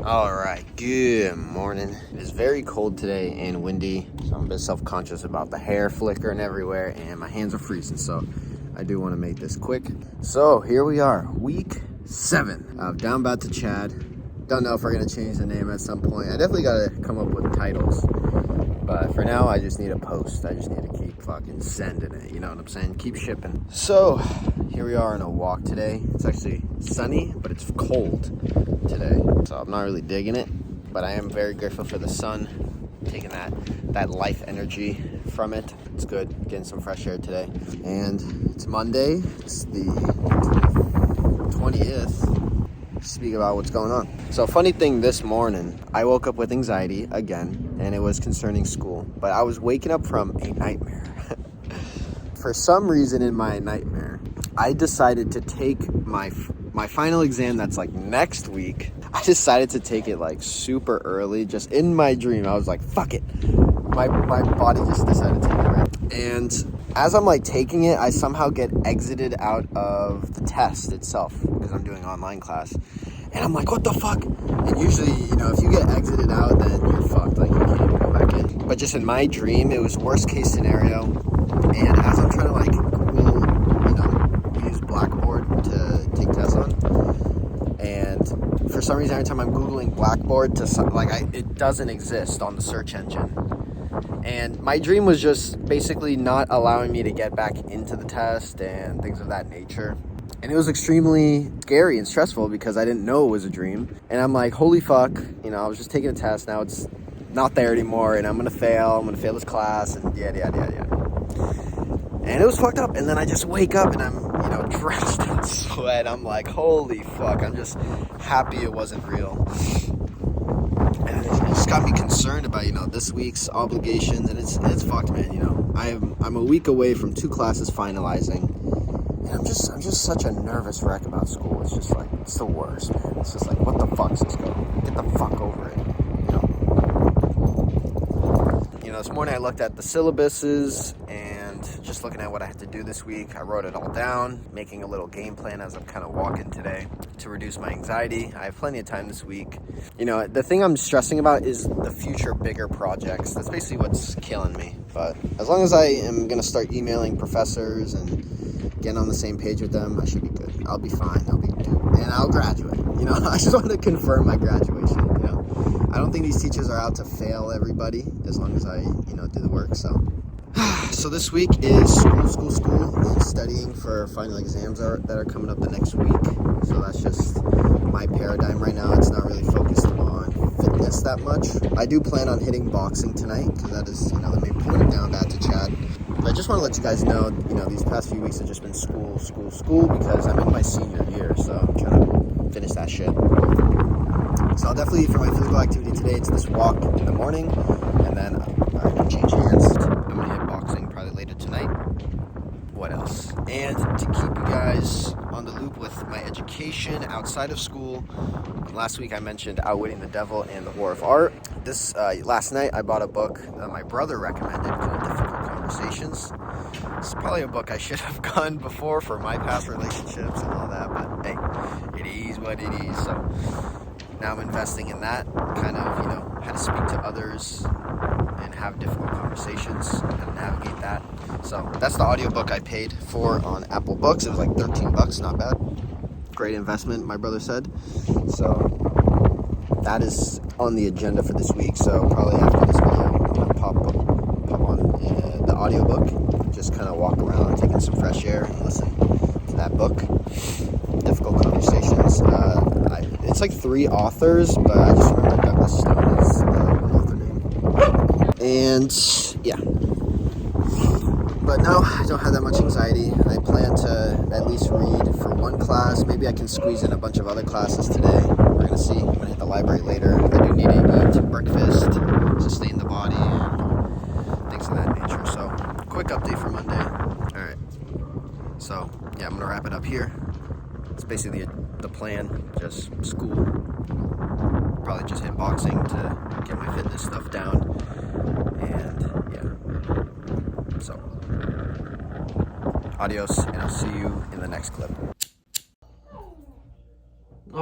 All right, good morning. It is very cold today and windy, so I'm a bit self-conscious about the hair flickering everywhere and my hands are freezing, so I do want to make this quick. So here we are, week 7 of Down Bad to Chad. Don't know if we're going to change the name at some point. I definitely got to come up with titles, but for now I just need a post. I just need to keep fucking sending it, you know what I'm saying? Keep shipping. So here we are on a walk today. It's actually sunny, but it's cold today, so I'm not really digging it, but I am very grateful for the sun, taking that life energy from it. It's good getting some fresh air today. And it's Monday, it's the 20th. Speak about what's going on. So funny thing, this morning I woke up with anxiety again, and it was concerning school, but I was waking up from a nightmare. For some reason in my nightmare, I decided to take my final exam that's like next week. I decided to take it like super early, just in my dream. I was like, fuck it. My body just decided to take it right. And as I'm like taking it, I somehow get exited out of the test itself because I'm doing online class. And I'm like, what the fuck? And usually, you know, if you get exited out, then you're fucked. Like, you can't even go back in. But just in my dream, it was worst case scenario. And as I'm trying to like Google, you know, use Blackboard to take tests on, and for some reason every time I'm Googling Blackboard it doesn't exist on the search engine. And my dream was just basically not allowing me to get back into the test and things of that nature. And it was extremely scary and stressful because I didn't know it was a dream. And I'm like, holy fuck, you know, I was just taking a test, now it's not there anymore, and I'm gonna fail this class, and yada yada yada yada. And it was fucked up. And then I just wake up and I'm, you know, drenched in sweat. I'm like, holy fuck, I'm just happy it wasn't real. And it just got me concerned about, you know, this week's obligations, and it's fucked, man. You know, I'm a week away from 2 classes finalizing, and I'm just such a nervous wreck about school. It's just like, it's the worst, man. It's just like, what the fuck, Cisco? Get the fuck over it, you know. This morning I looked at the syllabuses and just looking at what I had to do this week. I wrote it all down, making a little game plan as I'm kind of walking today to reduce my anxiety. I have plenty of time this week. You know, the thing I'm stressing about is the future bigger projects. That's basically what's killing me. But as long as I am going to start emailing professors and getting on the same page with them, I should be good. I'll be fine. And I'll graduate. You know, I just want to confirm my graduation. You know, I don't think these teachers are out to fail everybody as long as I, you know, do the work. So this week is school, and studying for final exams that are coming up the next week. So that's just my paradigm right now. It's not really focused on fitness that much. I do plan on hitting boxing tonight because that is, you know, the main point of Down Bad to Chad. But I just want to let you guys know, you know, these past few weeks have just been school because I'm in my senior year, so I'm trying to finish that shit. So I'll definitely, for my physical activity today, it's this walk in the morning, and then I'm going to change hands. I'm going to hit boxing probably later tonight. What else? And to keep you guys on the loop with my education outside of school, last week I mentioned Outwitting the Devil and the War of Art. This last night I bought a book that my brother recommended called Difficult Conversations. It's probably a book I should have gone before for my past relationships and all that, but hey, it is what it is. So now I'm investing in that, kind of, you know, how to speak to others and have difficult conversations, how to navigate that. So that's the audiobook I paid for on Apple Books. It was like $13, not bad. Great investment, my brother said. So that is on the agenda for this week. So probably after this video, I'm gonna pop on the audiobook, just kind of walk around, taking some fresh air and listen to that book, Difficult Conversations. It's like 3 authors, but I just remember Douglas Stone is the author name. And yeah. But no, I don't have that much anxiety. I plan to at least read for 1 class. Maybe I can squeeze in a bunch of other classes today. We're gonna see. I'm gonna hit the library later. I do need to eat breakfast, sustain the body, and things of that nature. So, quick update for Monday. All right. So, yeah, I'm gonna wrap it up here. It's basically the plan, just school. Probably just hit boxing to get my fitness stuff down. And yeah. So, adios, and I'll see you in the next clip.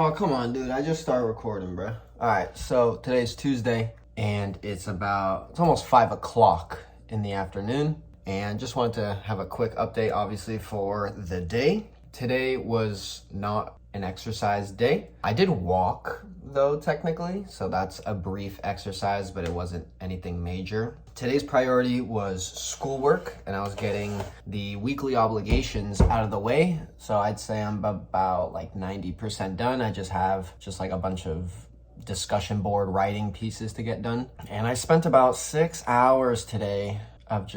Oh, come on, dude. I just started recording, bro. All right, so today's Tuesday, and it's almost 5 o'clock in the afternoon. And just wanted to have a quick update, obviously, for the day. Today was not an exercise day. I did walk, though, technically. So that's a brief exercise, but it wasn't anything major. Today's priority was schoolwork, and I was getting the weekly obligations out of the way. So I'd say I'm about like 90% done. I just have like a bunch of discussion board writing pieces to get done. And I spent about 6 hours today of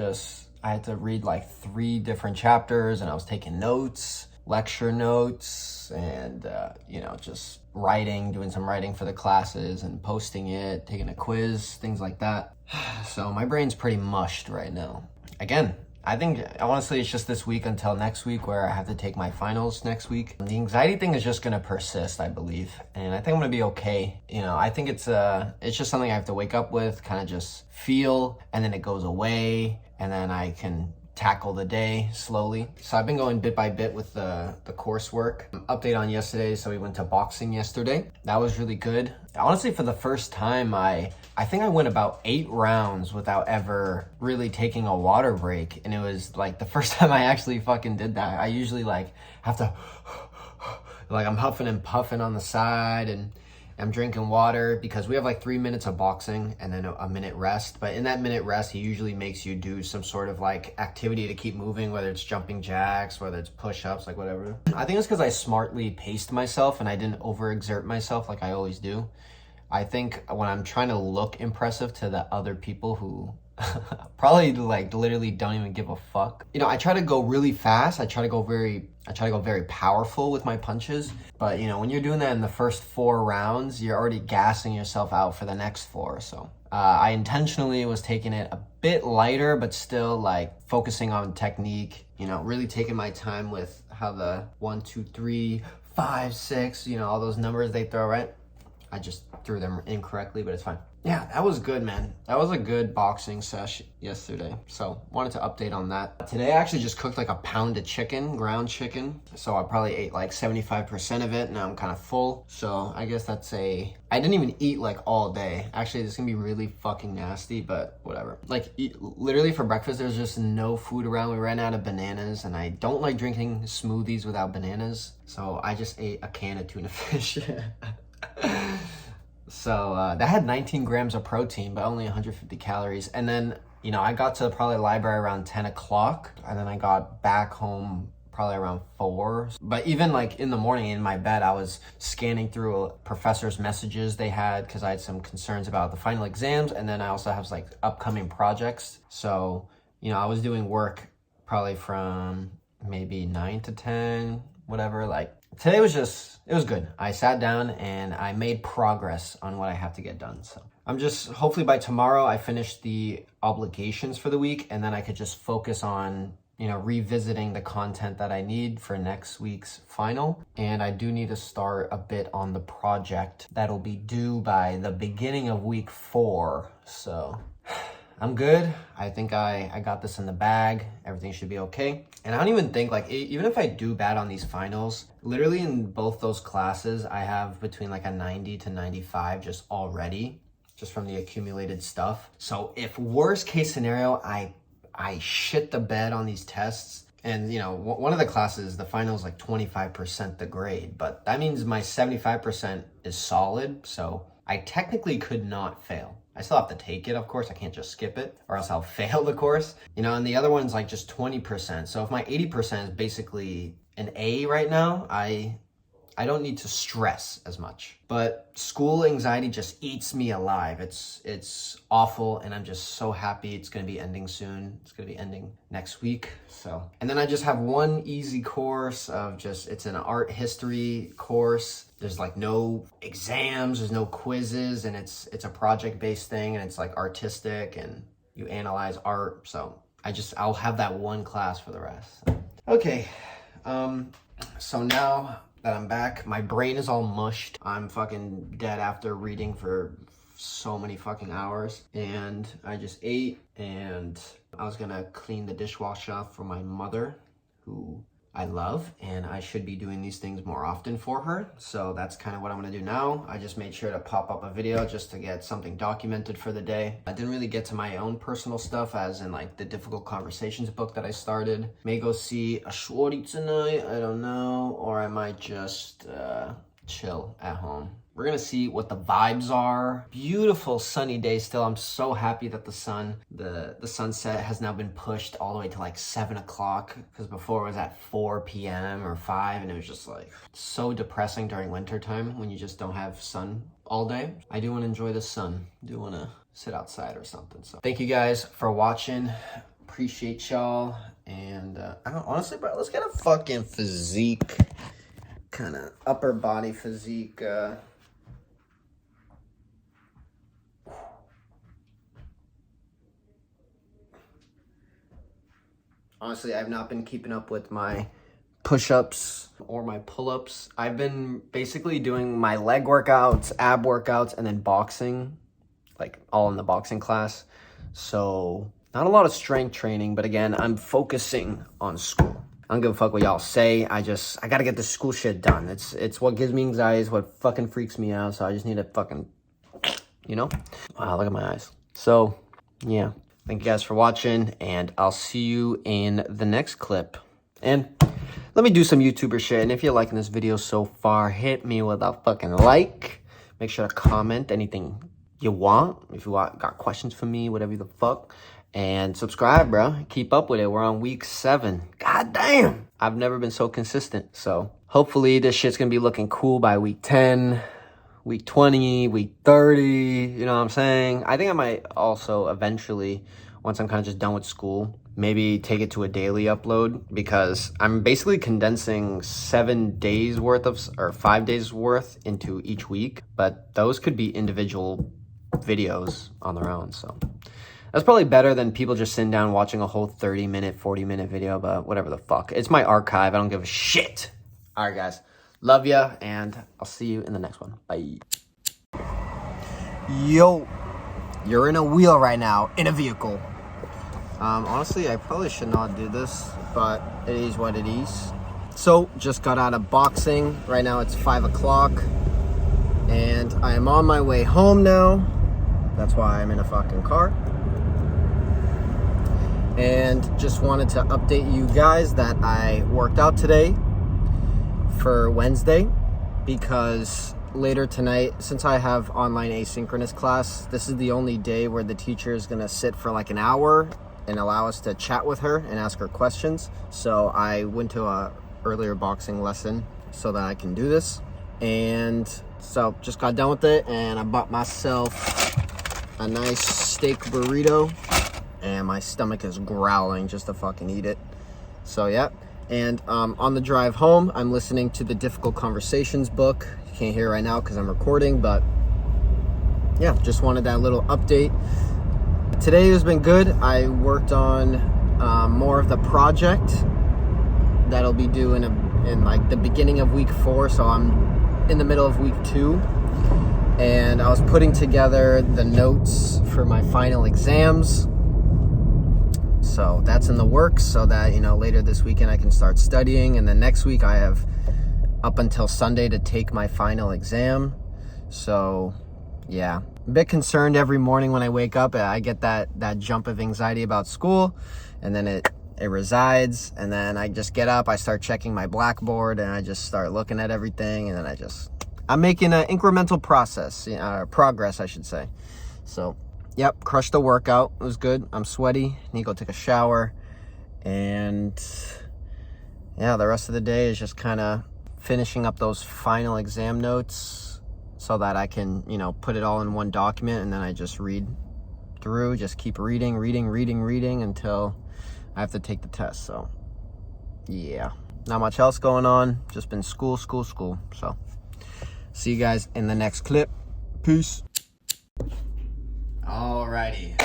I had to read like 3 different chapters, and I was taking notes, lecture notes, and just writing, doing some writing for the classes and posting it, taking a quiz, things like that. So my brain's pretty mushed right now. Again, I think honestly it's just this week until next week where I have to take my finals next week. The anxiety thing is just gonna persist, I believe, and I think I'm gonna be okay. I think it's just something I have to wake up with, kind of just feel, and then it goes away, and then I can tackle the day slowly. So I've been going bit by bit with the coursework. Update on yesterday, so we went to boxing yesterday. That was really good. Honestly, for the first time, I think I went about 8 rounds without ever really taking a water break. And it was like the first time I actually fucking did that. I usually have to, I'm huffing and puffing on the side, and I'm drinking water because we have like 3 minutes of boxing and then a minute rest. But in that minute rest, he usually makes you do some sort of activity to keep moving, whether it's jumping jacks, whether it's push-ups, whatever. I think it's because I smartly paced myself and I didn't overexert myself like I always do. I think when I'm trying to look impressive to the other people who probably literally don't even give a fuck. I try to go really fast. I try to go very powerful with my punches. But when you're doing that in the first 4 rounds, you're already gassing yourself out for the next 4. So I intentionally was taking it a bit lighter, but still focusing on technique, really taking my time with how the 1, 2, 3, 5, 6, all those numbers they throw, right? I just threw them incorrectly, but it's fine. Yeah, that was good, man. That was a good boxing sesh yesterday. So wanted to update on that. Today I actually just cooked a pound of chicken, ground chicken. So I probably ate 75% of it. Now I'm kind of full. So I guess I didn't even eat all day. Actually, this is gonna be really fucking nasty, but whatever. Literally for breakfast, there's just no food around. We ran out of bananas, and I don't like drinking smoothies without bananas. So I just ate a can of tuna fish. So that had 19 grams of protein, but only 150 calories. And then, I got to probably the library around 10 o'clock, and then I got back home probably around 4. But even in the morning in my bed, I was scanning through a professor's messages they had because I had some concerns about the final exams. And then I also have upcoming projects. So, I was doing work probably from maybe 9 to 10, whatever. Today it was good. I sat down and I made progress on what I have to get done. So I'm hopefully by tomorrow I finish the obligations for the week, and then I could just focus on, revisiting the content that I need for next week's final. And I do need to start a bit on the project that'll be due by the beginning of week 4. So I'm good. I think I got this in the bag. Everything should be okay. And I don't even think even if I do bad on these finals, literally in both those classes, I have between a 90 to 95 just already, just from the accumulated stuff. So if worst case scenario, I shit the bed on these tests, and one of the classes, the final is 25% the grade, but that means my 75% is solid. So I technically could not fail. I still have to take it, of course. I can't just skip it or else I'll fail the course. And the other one's just 20%. So if my 80% is basically an A right now, I don't need to stress as much. But school anxiety just eats me alive. It's awful, and I'm just so happy it's going to be ending soon. It's going to be ending next week. So, and then I just have one easy course of it's an art history course. There's no exams, there's no quizzes, and it's a project-based thing, and it's artistic, and you analyze art. So I'll have that one class for the rest. Okay. So now that I'm back, my brain is all mushed. I'm fucking dead after reading for so many fucking hours, and I just ate, and I was gonna clean the dishwasher for my mother, who I love, and I should be doing these things more often for her. So that's kind of what I'm gonna do now. I just made sure to pop up a video just to get something documented for the day. I didn't really get to my own personal stuff, as in like the difficult conversations book that I started. May go see a shorty tonight, I don't know, or I might just chill at home. We're gonna see what the vibes are. Beautiful sunny day still. I'm so happy that the sunset has now been pushed all the way to like 7 o'clock, because before it was at 4 p.m. or 5, and it was just like so depressing during winter time when you just don't have sun all day. I do want to enjoy the sun. I do want to sit outside or something. So thank you guys for watching. Appreciate y'all. And honestly, bro, let's get a fucking physique, kind of upper body physique. Honestly, I've not been keeping up with my push-ups or my pull-ups. I've been basically doing my leg workouts, ab workouts, and then boxing, like all in the boxing class. So not a lot of strength training, but again, I'm focusing on school. I don't give a fuck what y'all say. I gotta get this school shit done. It's what gives me anxiety, it's what fucking freaks me out. So I just need to fucking, you know? Wow, look at my eyes. So, yeah. Thank you guys for watching, and I'll see you in the next clip. And let me do some YouTuber shit. And if you're liking this video so far, hit me with a fucking like. Make sure to comment anything you want. If you got questions for me, whatever the fuck. And subscribe, bro. Keep up with it. We're on week 7. God damn. I've never been so consistent. So hopefully this shit's gonna be looking cool by week 10. Week 20, week 30, you know what I'm saying? I think I might also eventually, once I'm kind of just done with school, maybe take it to a daily upload, because I'm basically condensing 7 days worth of, or 5 days worth into each week, but those could be individual videos on their own. So that's probably better than people just sitting down watching a whole 30-minute, 40-minute video, but whatever the fuck. It's my archive. I don't give a shit. All right, guys. Love ya, and I'll see you in the next one. Bye. Yo, you're in a wheel right now, in a vehicle. Honestly, I probably should not do this, but it is what it is. So, just got out of boxing. Right now it's 5 o'clock, and I am on my way home now. That's why I'm in a fucking car. And just wanted to update you guys that I worked out today for Wednesday, because later tonight, since I have online asynchronous class, this is the only day where the teacher is gonna sit for like an hour and allow us to chat with her and ask her questions. So I went to a earlier boxing lesson so that I can do this. And so just got done with it, and I bought myself a nice steak burrito, and my stomach is growling just to fucking eat it. So yeah. And on the drive home, I'm listening to the Difficult Conversations book. You can't hear it right now because I'm recording, but yeah, just wanted that little update. Today has been good. I worked on more of the project that'll be due in like the beginning of week 4, so I'm in the middle of week 2. And I was putting together the notes for my final exams. So that's in the works, so that, you know, later this weekend I can start studying. And then next week I have up until Sunday to take my final exam. So yeah, a bit concerned every morning when I wake up. I get that jump of anxiety about school, and then it resides, and then I just get up, I start checking my Blackboard, and I just start looking at everything, and then I'm making an incremental progress, I should say. So yep, crushed the workout. It was good. I'm sweaty. Need to go take a shower. And yeah, the rest of the day is just kind of finishing up those final exam notes so that I can, you know, put it all in one document, and then I just read through, just keep reading until I have to take the test. So yeah, not much else going on. Just been school. So see you guys in the next clip. Peace. Alrighty,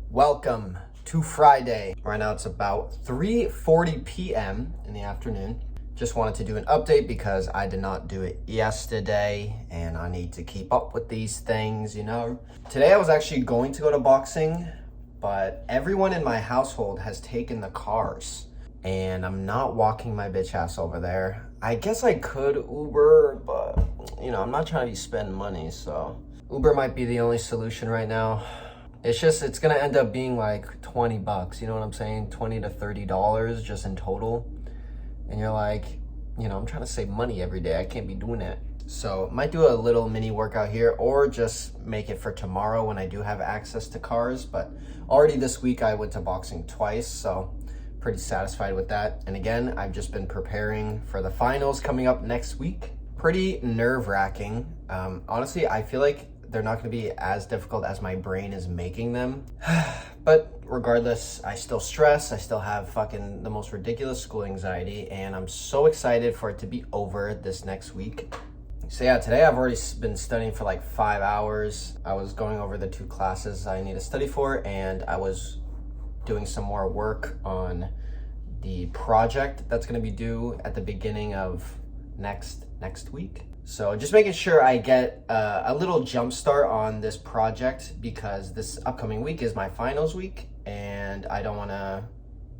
welcome to Friday. Right now it's about 3:40 p.m. in the afternoon. Just wanted to do an update because I did not do it yesterday, and I need to keep up with these things, you know. Today I was actually going to go to boxing, but everyone in my household has taken the cars. and I'm not walking my bitch ass over there. I guess I could Uber, but I'm not trying to be spending money, so Uber might be the only solution right now. It's gonna end up being like $20, you know what I'm saying? $20 to $30 just in total. And you're like, I'm trying to save money every day. I can't be doing that. So might do a little mini workout here, or just make it for tomorrow when I do have access to cars. But already this week I went to boxing twice, so pretty satisfied with that. And again, I've just been preparing for the finals coming up next week. Pretty nerve-wracking. Honestly, I feel like they're not going to be as difficult as my brain is making them. But regardless, I still stress. I still have fucking the most ridiculous school anxiety, and I'm so excited for it to be over this next week. So yeah, today I've already been studying for like 5 hours. I was going over the 2 classes I need to study for, and I was doing some more work on the project that's going to be due at the beginning of next week. So just making sure I get a little jump start on this project, because this upcoming week is my finals week, and I don't want to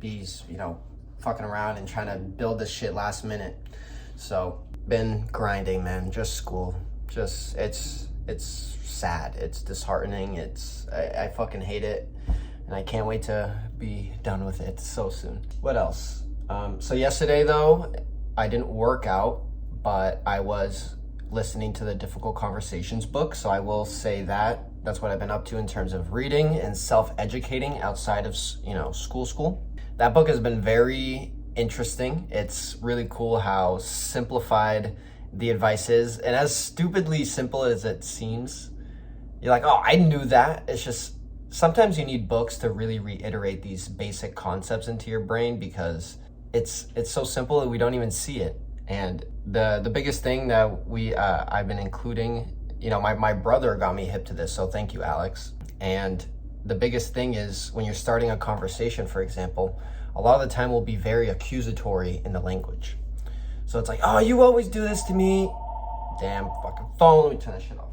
be, fucking around and trying to build this shit last minute. So been grinding, man. Just school. It's sad. It's disheartening. I fucking hate it, and I can't wait to be done with it so soon. What else? So yesterday though, I didn't work out, but I was listening to the Difficult Conversations book. So I will say that's what I've been up to in terms of reading and self-educating outside of, school. That book has been very interesting. It's really cool how simplified the advice is. And as stupidly simple as it seems, you're like, oh, I knew that. It's just, sometimes you need books to really reiterate these basic concepts into your brain, because it's so simple that we don't even see it. And the biggest thing that I've been including, my brother got me hip to this, so thank you, Alex. And the biggest thing is, when you're starting a conversation, for example, a lot of the time will be very accusatory in the language. So it's like, oh, you always do this to me. Damn fucking phone, let me turn that shit off.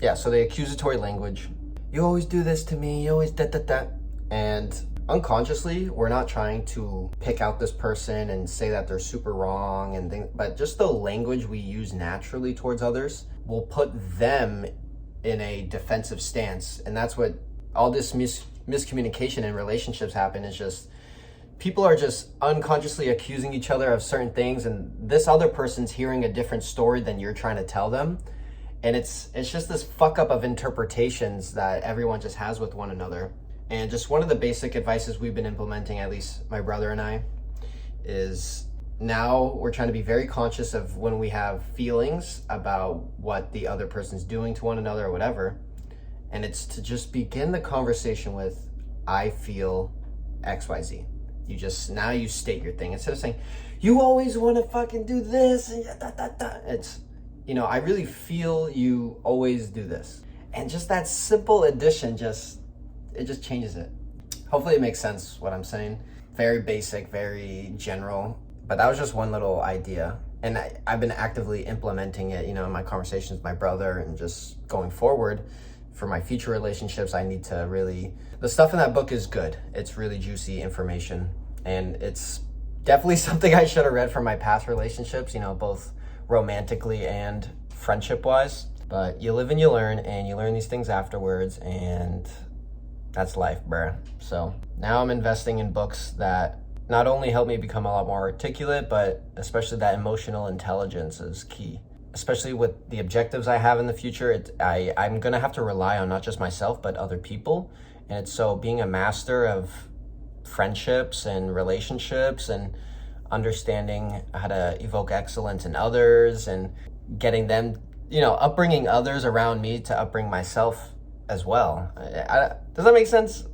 Yeah, so the accusatory language. You always do this to me, you always da. And unconsciously, we're not trying to pick out this person and say that they're super wrong and things, but just the language we use naturally towards others will put them in a defensive stance. And that's what all this miscommunication in relationships happen, is just people are just unconsciously accusing each other of certain things, and this other person's hearing a different story than you're trying to tell them. And it's just this fuck up of interpretations that everyone just has with one another. And just one of the basic advices we've been implementing, at least my brother and I, is now we're trying to be very conscious of when we have feelings about what the other person's doing to one another or whatever. And it's to just begin the conversation with, I feel XYZ. Now you state your thing. Instead of saying, you always want to fucking do this, and it's, I really feel you always do this. And just that simple addition it just changes it. Hopefully it makes sense what I'm saying. Very basic, very general, but that was just one little idea. And I've been actively implementing it, in my conversations with my brother, and just going forward for my future relationships. I need to the stuff in that book is good. It's really juicy information, and it's definitely something I should have read from my past relationships, both romantically and friendship wise. But you live and you learn, and you learn these things afterwards, and that's life, bruh. So now I'm investing in books that not only help me become a lot more articulate, but especially that emotional intelligence is key. Especially with the objectives I have in the future, I'm gonna have to rely on not just myself, but other people. And it's so being a master of friendships and relationships, and understanding how to evoke excellence in others, and getting them, upbringing others around me to upbring myself as well. Does that make sense?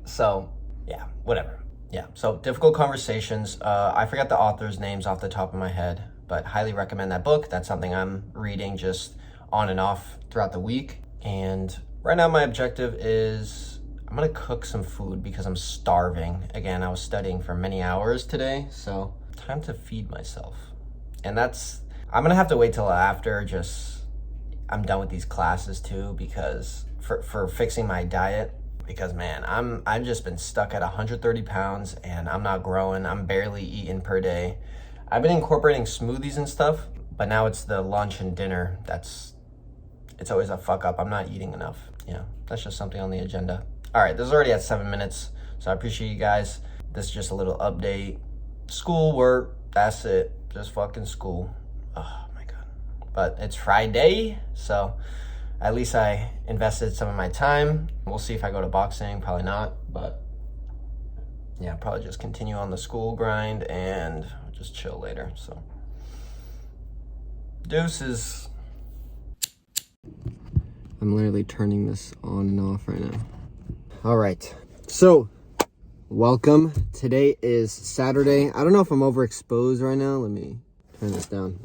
So yeah, whatever. Yeah, so Difficult Conversations. I forgot the author's names off the top of my head, but highly recommend that book. That's something I'm reading just on and off throughout the week. And right now my objective is I'm gonna cook some food because I'm starving. Again, I was studying for many hours today, so time to feed myself. And I'm gonna have to wait till after I'm done with these classes too, because for fixing my diet, because man, I've just been stuck at 130 pounds and I'm not growing. I'm barely eating per day. I've been incorporating smoothies and stuff, but now it's the lunch and dinner it's always a fuck up. I'm not eating enough. Yeah, that's just something on the agenda. All right, this is already at 7 minutes, so I appreciate you guys. This is just a little update. School, work, that's it. Just fucking school. Oh my God. But it's Friday, so at least I invested some of my time. We'll see if I go to boxing, probably not, but yeah, probably just continue on the school grind and just chill later, so. Deuces. I'm literally turning this on and off right now. All right, so welcome. Today is Saturday. I don't know if I'm overexposed right now. Let me turn this down.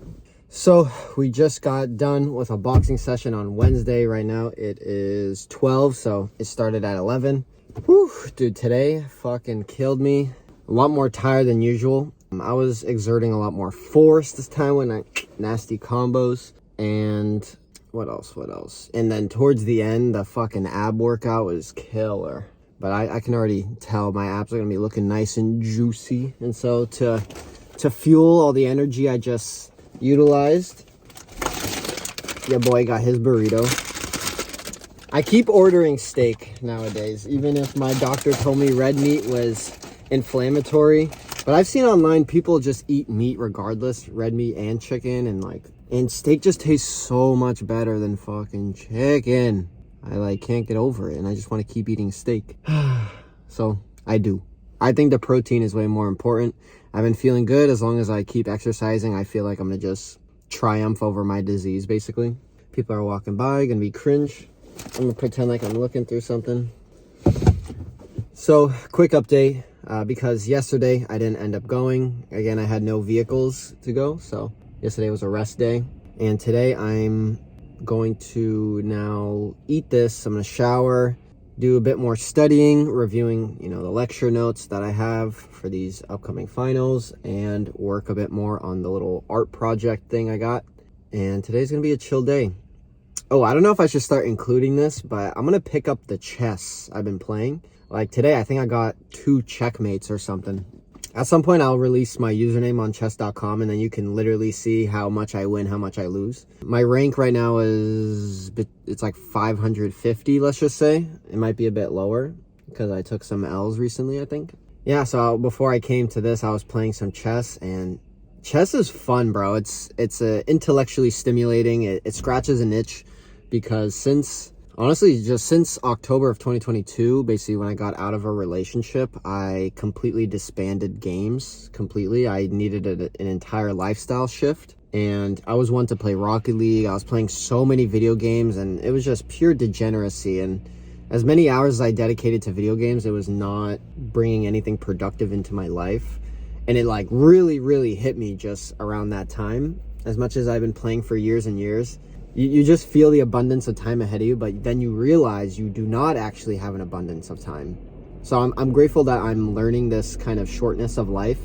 So we just got done with a boxing session on Wednesday. Right now it is 12, so it started at 11. Whew, dude, today fucking killed me. A lot more tired than usual. I was exerting a lot more force this time when I nasty combos. And what else? And then towards the end, the fucking ab workout was killer. But I can already tell my abs are gonna be looking nice and juicy. And so to fuel all the energy I just utilized, your boy got his burrito. I keep ordering steak nowadays, even if my doctor told me red meat was inflammatory. But I've seen online people just eat meat regardless, red meat and chicken, and steak just tastes so much better than fucking chicken. I can't get over it, and I just want to keep eating steak. So I do. I think the protein is way more important. I've been feeling good. As long as I keep exercising, I feel like I'm gonna just triumph over my disease, basically. People are walking by, gonna be cringe. I'm gonna pretend like I'm looking through something. So quick update, because yesterday I didn't end up going. Again, I had no vehicles to go, so yesterday was a rest day. And today I'm going to now eat this. I'm gonna shower, do a bit more studying, reviewing, the lecture notes that I have for these upcoming finals, and work a bit more on the little art project thing I got. And today's gonna be a chill day. Oh, I don't know if I should start including this, but I'm gonna pick up the chess I've been playing. Like today, I think I got 2 checkmates or something. At some point, I'll release my username on chess.com, and then you can literally see how much I win, how much I lose. My rank right now it's like 550, let's just say. It might be a bit lower because I took some L's recently, I think. Yeah, so before I came to this, I was playing some chess, and chess is fun, bro. It's intellectually stimulating. It scratches an itch because since October of 2022, basically when I got out of a relationship, I completely disbanded games completely. I needed an entire lifestyle shift, and I was one to play Rocket League. I was playing so many video games, and it was just pure degeneracy. And as many hours as I dedicated to video games, it was not bringing anything productive into my life. And it really, really hit me just around that time. As much as I've been playing for years and years, you just feel the abundance of time ahead of you, but then you realize you do not actually have an abundance of time. So I'm grateful that I'm learning this kind of shortness of life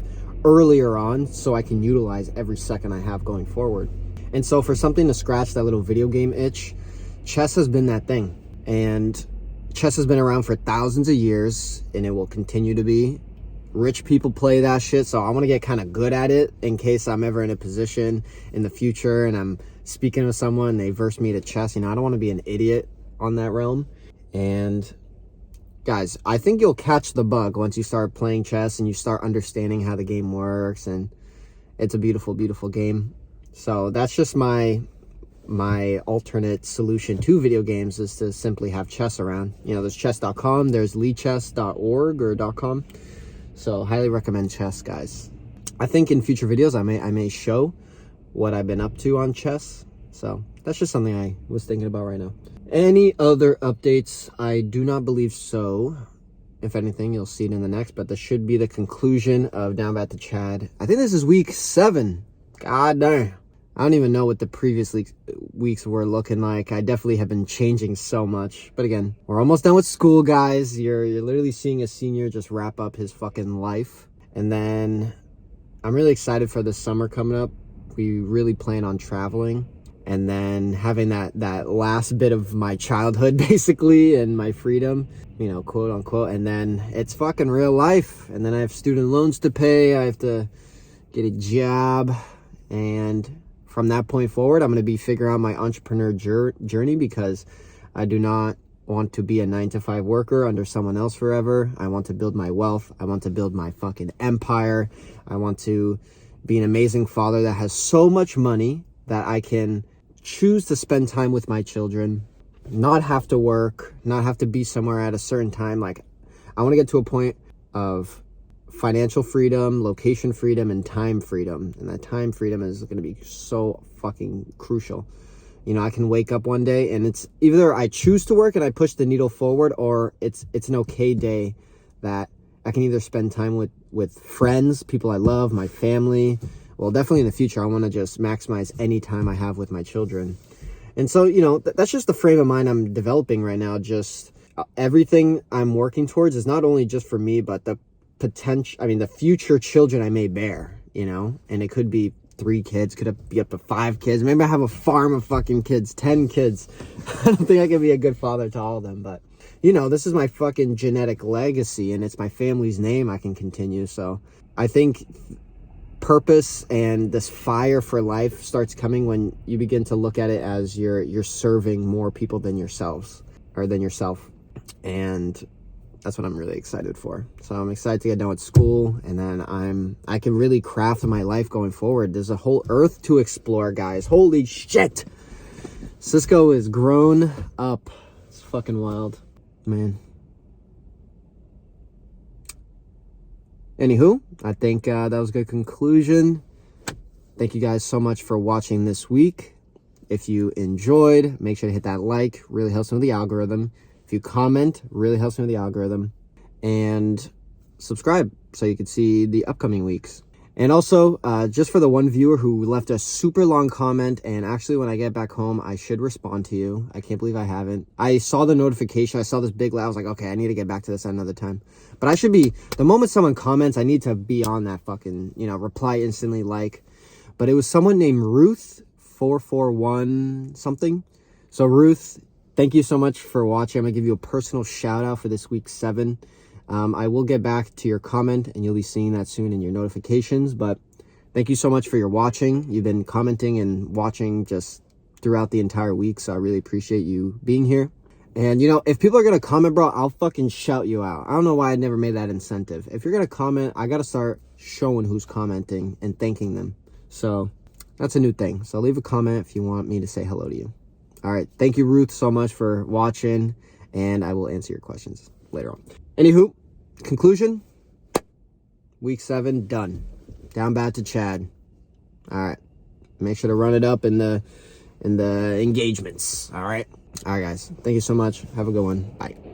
earlier on so I can utilize every second I have going forward. And so for something to scratch that little video game itch, chess has been that thing. And chess has been around for thousands of years, and it will continue to be. Rich people play that shit, so I want to get kind of good at it in case I'm ever in a position in the future and I'm speaking with someone and they verse me to chess. I don't want to be an idiot on that realm. And guys, I think you'll catch the bug once you start playing chess and you start understanding how the game works, and it's a beautiful, beautiful game. So that's just my alternate solution to video games, is to simply have chess around. There's chess.com, there's leechess.org or .com. So highly recommend chess, guys. I think in future videos I may show what I've been up to on chess. So that's just something I was thinking about right now. Any other updates? I do not believe so. If anything, you'll see it in the next, but this should be the conclusion of Down Bat to Chad. I think this is week 7. God damn. I don't even know what the previous weeks were looking like. I definitely have been changing so much. But again, we're almost done with school, guys. You're literally seeing a senior just wrap up his fucking life. And then I'm really excited for the summer coming up. We really plan on traveling. and then having that last bit of my childhood basically and my freedom, you know, quote unquote, and then it's fucking real life. And then I have student loans to pay, I have to get a job, and from that point forward, I'm going to be figuring out my entrepreneur journey, because I do not want to be a 9-to-5 worker under someone else forever. I want to build my wealth. I want to build my fucking empire. I want to be an amazing father that has so much money that I can choose to spend time with my children, not have to work, not have to be somewhere at a certain time. Like, I want to get to a point of financial freedom, location freedom, and time freedom. And that time freedom is going to be so fucking crucial. You know, I can wake up one day and it's either I choose to work and I push the needle forward, or it's an okay day that I can either spend time with friends, people I love, my family. Well, definitely in the future, I want to just maximize any time I have with my children. And so, you know, that's just the frame of mind I'm developing right now. Just everything I'm working towards is not only just for me, but the future children I may bear, you know, and it could be 3 kids, could be up to 5 kids. Maybe I have a farm of fucking kids, 10 kids. I don't think I can be a good father to all of them, but you know, this is my fucking genetic legacy and it's my family's name I can continue. So I think purpose and this fire for life starts coming when you begin to look at it as you're serving more people than yourself. And that's what I'm really excited for. So I'm excited to get done with school, and then I can really craft my life going forward. There's a whole earth to explore, guys. Holy shit. Cisco is grown up. It's fucking wild, man. Anywho, I think that was a good conclusion. Thank you guys so much for watching this week. If you enjoyed, make sure to hit that like. Really helps me with the algorithm. If you comment, really helps me with the algorithm. And subscribe so you can see the upcoming weeks. And also, just for the one viewer who left a super long comment, and actually when I get back home, I should respond to you. I can't believe I haven't. I saw the notification. I saw this big, I was like, okay, I need to get back to this at another time. But I should be, the moment someone comments, I need to be on that fucking, you know, reply instantly, like. But it was someone named Ruth441 something. So Ruth, thank you so much for watching. I'm going to give you a personal shout out for this week 7. I will get back to your comment and you'll be seeing that soon in your notifications. But thank you so much for your watching. You've been commenting and watching just throughout the entire week. So I really appreciate you being here. And, you know, if people are going to comment, bro, I'll fucking shout you out. I don't know why I never made that incentive. If you're going to comment, I got to start showing who's commenting and thanking them. So that's a new thing. So leave a comment if you want me to say hello to you. All right. Thank you, Ruth, so much for watching, and I will answer your questions later on. Anywho, conclusion, week 7, done. Down bad to Chad. All right. Make sure to run it up in the engagements. All right. All right, guys. Thank you so much. Have a good one. Bye.